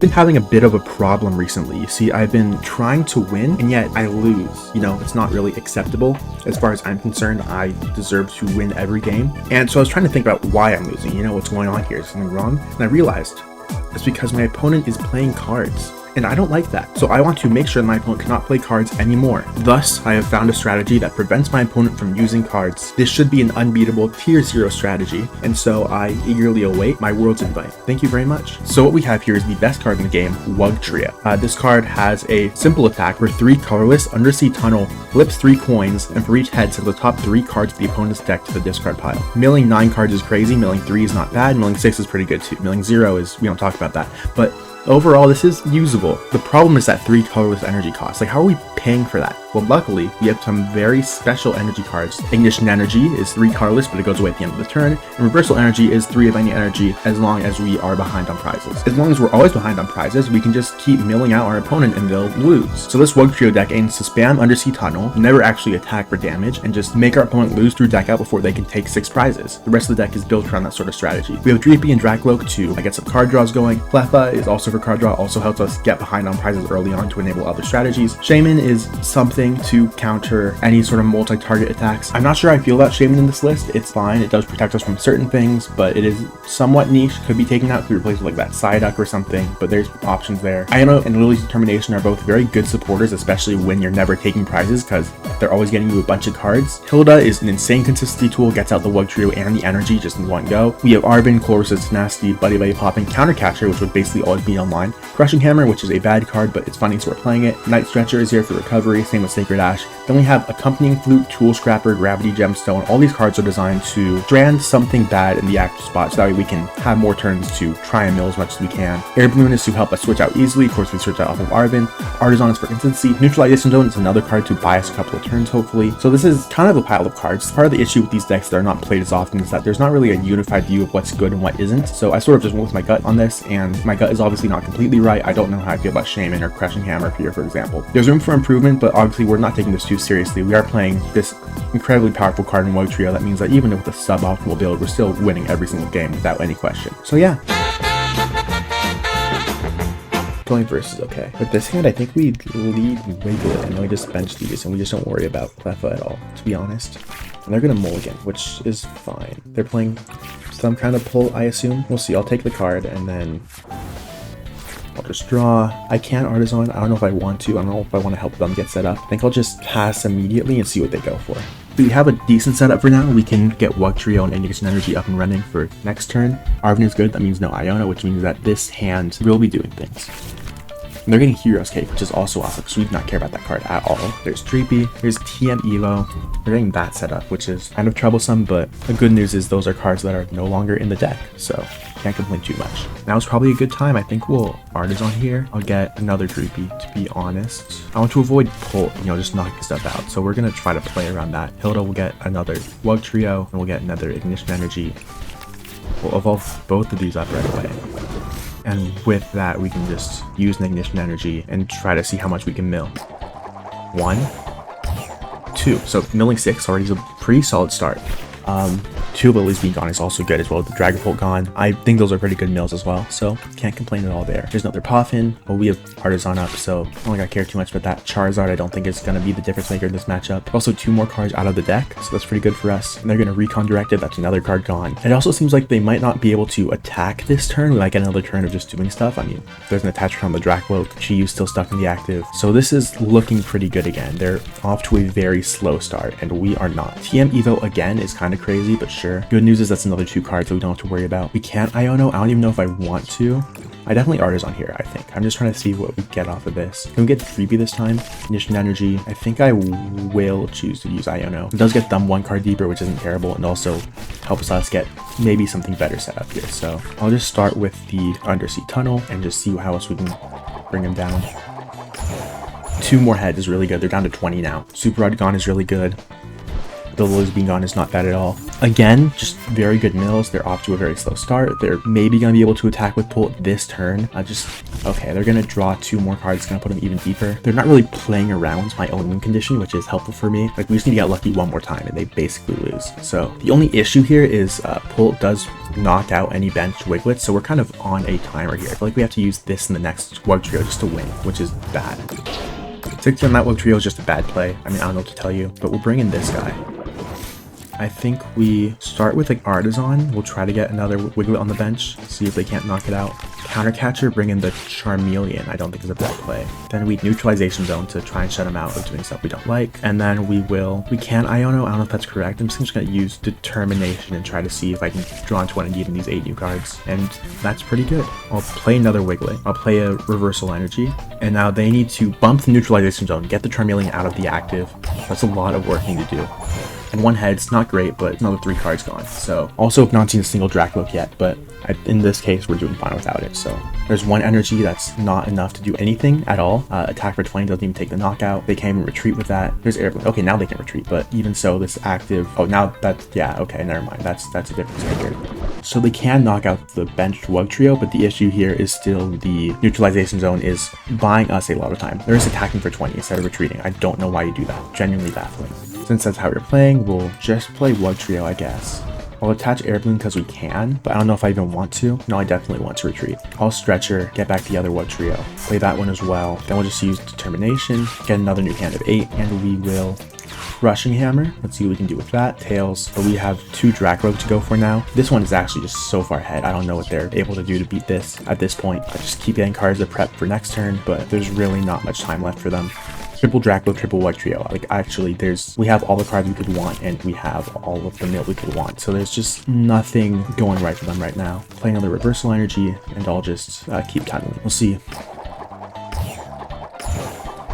Been having a bit of a problem recently. You see, I've been trying to win and yet I lose. You know, it's not really acceptable. As far as I'm concerned, I deserve to win every game. And so I was trying to think about why I'm losing. You know, what's going on here? Is something wrong? And I realized it's because my opponent is playing cards. And I don't like that. So I want to make sure that my opponent cannot play cards anymore. Thus, I have found a strategy that prevents my opponent from using cards. This should be an unbeatable tier 0 strategy, and so I eagerly await my world's invite. Thank you very much. So what we have here is the best card in the game, Wugtrio. This card has a simple attack where 3 colorless undersea tunnel flips 3 coins, and for each head sends the top 3 cards of the opponent's deck to the discard pile. Milling 9 cards is crazy, milling 3 is not bad, milling 6 is pretty good too. Milling 0 is, we don't talk about that, but overall, this is usable. The problem is that 3 colorless energy costs. Like, how are we paying for that? Well, luckily, we have some very special energy cards. Ignition Energy is 3 colorless, but it goes away at the end of the turn. And Reversal Energy is 3 of any energy as long as we are behind on prizes. As long as we're always behind on prizes, we can just keep milling out our opponent and they'll lose. So this Wugtrio deck aims to spam Undersea Tunnel, never actually attack for damage, and just make our opponent lose through deck out before they can take 6 prizes. The rest of the deck is built around that sort of strategy. We have Dreepy and Dracloak to get some card draws going. Cleffa is also for card draw, also helps us get behind on prizes early on to enable other strategies. Shaman is something to counter any sort of multi-target attacks. I'm not sure how I feel about Shaman in this list. It's fine, it does protect us from certain things, but it is somewhat niche. Could be taken out, could be replaced with like that Psyduck or something, but there's options there. Iono and Lily's Determination are both very good supporters, especially when you're never taking prizes because they're always getting you a bunch of cards. Hilda is an insane consistency tool, gets out the Wugtrio and the energy just in one go. We have Arvin, Chloris' Nasty, Buddy Buddy Popping, Counter Catcher, which would basically always be online. Crushing Hammer, which is a bad card, but it's funny, so we're playing it. Night Stretcher is here for recovery, same with Sacred Ash. Then we have Accompanying Flute, Tool Scrapper, Gravity Gemstone. All these cards are designed to strand something bad in the active spot, so that way we can have more turns to try and mill as much as we can. Air Balloon is to help us switch out easily. Of course, we switch out off of Arvin. Artisan is for consistency. Neutralization Zone is another card to buy us a couple of turns, hopefully. So this is kind of a pile of cards. Part of the issue with these decks that are not played as often is that there's not really a unified view of what's good and what isn't. So I sort of just went with my gut on this, and my gut is obviously not completely right. I don't know how I feel about Shaman or Crushing Hammer here, for example. There's room for improvement, but obviously we're not taking this too seriously. We are playing this incredibly powerful card in Wugtrio. That means that even with a suboptimal build, we're still winning every single game without any question. So yeah. Going versus okay. With this hand, I think we lead Wiglet and we just bench these and we just don't worry about Cleffa at all, to be honest. And they're gonna mulligan, which is fine. They're playing some kind of pull, I assume. We'll see. I'll take the card and then I'll just draw. I can Artisan. I don't know if I want to. I don't know if I want to help them get set up. I think I'll just pass immediately and see what they go for. We have a decent setup for now. We can get Wugtrio and Ignition Energy up and running for next turn. Arvin is good. That means no Iono, which means that this hand will be doing things. And they're getting Hero's Cake, which is also awesome, because we do not care about that card at all. There's Dreepy, there's TM Evo. They're getting that set up, which is kind of troublesome, but the good news is those are cards that are no longer in the deck, so can't complain too much. Now is probably a good time. I think we'll Artisan here. I'll get another Dreepy, to be honest. I want to avoid pull, you know, just knocking stuff out, so we're going to try to play around that. Hilda will get another Wugtrio, and we'll get another Ignition Energy. We'll evolve both of these up right away. And with that, we can just use an Ignition Energy and try to see how much we can mill. 1, 2. So milling 6 already is a pretty solid start. 2 Lilies being gone is also good as well. The Dragapult gone. I think those are pretty good mills as well, so can't complain at all there. Here's another Puffin. Well, we have Artisan up, so I don't think I care too much about that. Charizard, I don't think is going to be the difference maker in this matchup. Also, 2 more cards out of the deck, so that's pretty good for us. And they're going to Recon Directed. That's another card gone. It also seems like they might not be able to attack this turn. We might get another turn of just doing stuff. I mean, there's an attachment on the Dracloak. Chi's still stuck in the active. So this is looking pretty good again. They're off to a very slow start, and we are not. TM Evo again is kind of crazy, but sure. Good news is that's another 2 cards that we don't have to worry about. We can't Iono. I don't even know if I want to. I definitely Artisan here, I think. I'm just trying to see what we get off of this. Can we get Dreepy this time? Ignition Energy. I think I will choose to use Iono. It does get Thumb 1 card deeper, which isn't terrible, and also helps us get maybe something better set up here. So I'll just start with the Undersea Tunnel and just see how else we can bring him down. 2 more heads is really good. They're down to 20 now. Super Rod gone is really good. the Lilies being gone is not bad at all. Again, just very good mills. They're off to a very slow start. They're maybe going to be able to attack with Pult this turn. Okay, they're going to draw 2 more cards. It's going to put them even deeper. They're not really playing around my own win condition, which is helpful for me. Like, we just need to get lucky one more time, and they basically lose. So the only issue here is Pult does knock out any bench Wiglets, so we're kind of on a timer here. I feel like we have to use this in the next Wugtrio just to win, which is bad. 60 on that Wugtrio is just a bad play. I mean, I don't know what to tell you, but we'll bring in this guy. I think we start with like Artisan. We'll try to get another Wiglet on the bench, see if they can't knock it out. Countercatcher, bring in the Charmeleon. I don't think it's a bad play. Then we Neutralization Zone to try and shut him out of doing stuff we don't like. And then we can Iono. I don't know if that's correct. I'm just going to use Determination and try to see if I can draw into one and even these 8 new cards. And that's pretty good. I'll play another Wiglet. I'll play a Reversal Energy. And now they need to bump the Neutralization Zone, get the Charmeleon out of the active. That's a lot of work to do. And 1 head's not great, but another 3 cards gone. So also have not seen a single Dracloak yet, but in this case, we're doing fine without it. So there's 1 energy that's not enough to do anything at all. Attack for 20 doesn't even take the knockout. They can't even retreat with that. There's Airblade. Okay, now they can retreat, but even so, this active. Oh, now that's, yeah, okay, never mind. That's a difference right here. So they can knock out the benched Wugtrio, but the issue here is still the Neutralization Zone is buying us a lot of time. They're just attacking for 20 instead of retreating. I don't know why you do that. Genuinely baffling. Since that's how we're playing, we'll just play Wugtrio, I guess. I'll attach Air Balloon because we can, but I don't know if I even want to. No, I definitely want to retreat. I'll Stretcher, get back the other Wugtrio, play that one as well. Then we'll just use Determination, get another new hand of 8, and we will Crushing Hammer. Let's see what we can do with that. Tails, but we have 2 Dracloak to go for now. This one is actually just so far ahead. I don't know what they're able to do to beat this at this point. I just keep getting cards to prep for next turn, but there's really not much time left for them. Triple Dracloak, triple Wugtrio. Like, actually, we have all the cards we could want, and we have all of the mill we could want. So there's just nothing going right for them right now. Play another Reversal Energy, and I'll just keep tunneling. We'll see.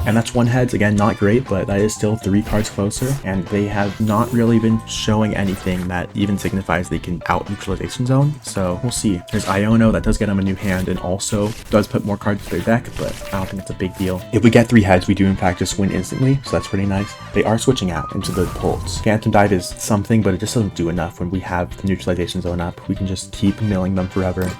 And that's 1 heads, again, not great, but that is still 3 cards closer, and they have not really been showing anything that even signifies they can out Neutralization Zone, so we'll see. There's Iono, that does get them a new hand, and also does put more cards to their deck, but I don't think it's a big deal. If we get 3 heads, we do in fact just win instantly, so that's pretty nice. They are switching out into the Pults. Phantom Dive is something, but it just doesn't do enough when we have the Neutralization Zone up. We can just keep milling them forever.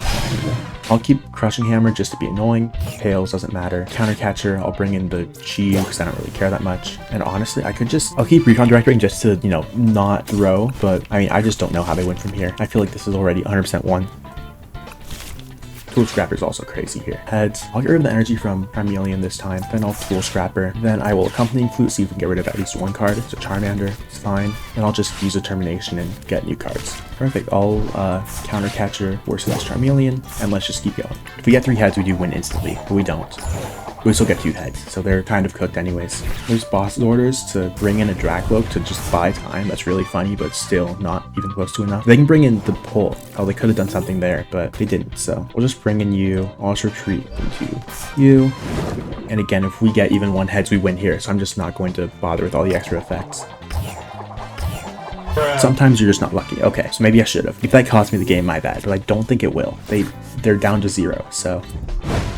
I'll keep Crushing Hammer just to be annoying. Tails doesn't matter. Countercatcher, I'll bring in the Chi because I don't really care that much. And honestly, I'll keep Recon Directoring just to, you know, not throw. But I mean, I just don't know how they win from here. I feel like this is already 100% won. Tool Scrapper is also crazy here. Heads. I'll get rid of the energy from Charmeleon this time. Then I'll Tool Scrapper. Then I will Accompanying Flute, see if we can get rid of at least 1 card. So Charmander, it's fine. Then I'll just use Determination and get new cards. Perfect. I'll Countercatcher, Worse Less Charmeleon, and let's just keep going. If we get 3 heads, we do win instantly, but we don't. We still get 2 heads, so they're kind of cooked anyways. There's boss's orders to bring in a Dracloak to just buy time. That's really funny, but still not even close to enough. They can bring in the Pull. Oh, they could have done something there, but they didn't, so we'll just bring in you. I'll just retreat into you. And again, if we get even 1 heads, we win here, so I'm just not going to bother with all the extra effects. Sometimes you're just not lucky. Okay, so maybe I should have. If that cost me the game, my bad, but I don't think it will. They're down to 0, so...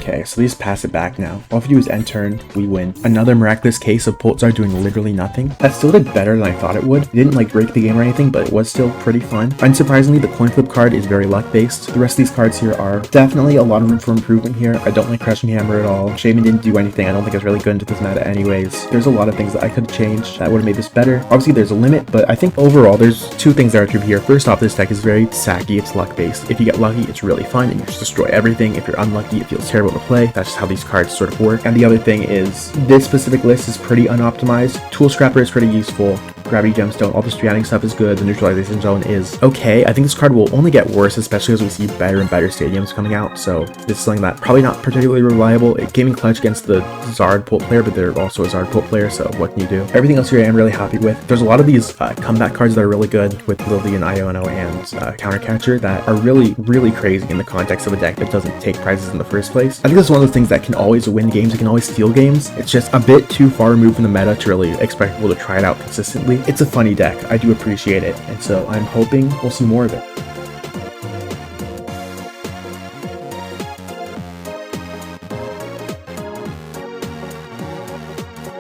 Okay, so they just pass it back now. All we do is end turn, we win. Another miraculous case of Pulsar doing literally nothing. That still did better than I thought it would. It didn't like break the game or anything, but it was still pretty fun. Unsurprisingly, the coin flip card is very luck based. The rest of these cards here are definitely a lot of room for improvement here. I don't like Crushing Hammer at all. Shaman didn't do anything. I don't think it's really good into this meta anyways. There's a lot of things that I could have changed that would have made this better. Obviously, there's a limit, but I think overall, there's 2 things that are true here. First off, this deck is very sacky. It's luck based. If you get lucky, it's really fun and you just destroy everything. If you're unlucky, it feels terrible to play. That's just how these cards sort of work. And the other thing is this specific list is pretty unoptimized. Tool Scrapper is pretty useful. Gravity Gemstone, all the Striating stuff is good. The Neutralization Zone is okay. I think this card will only get worse, especially as we see better and better stadiums coming out. So this is something that probably not particularly reliable. It came in clutch against the Zard Pult player, but they're also a Zard Pult player, so what can you do? Everything else here I am really happy with. There's a lot of these comeback cards that are really good with Lilian, Iono, and Countercatcher that are really, really crazy in the context of a deck that doesn't take prizes in the first place. I think this is one of those things that can always win games. It can always steal games. It's just a bit too far removed from the meta to really expect people to try it out consistently. It's a funny deck. I do appreciate it, and so I'm hoping we'll see more of it.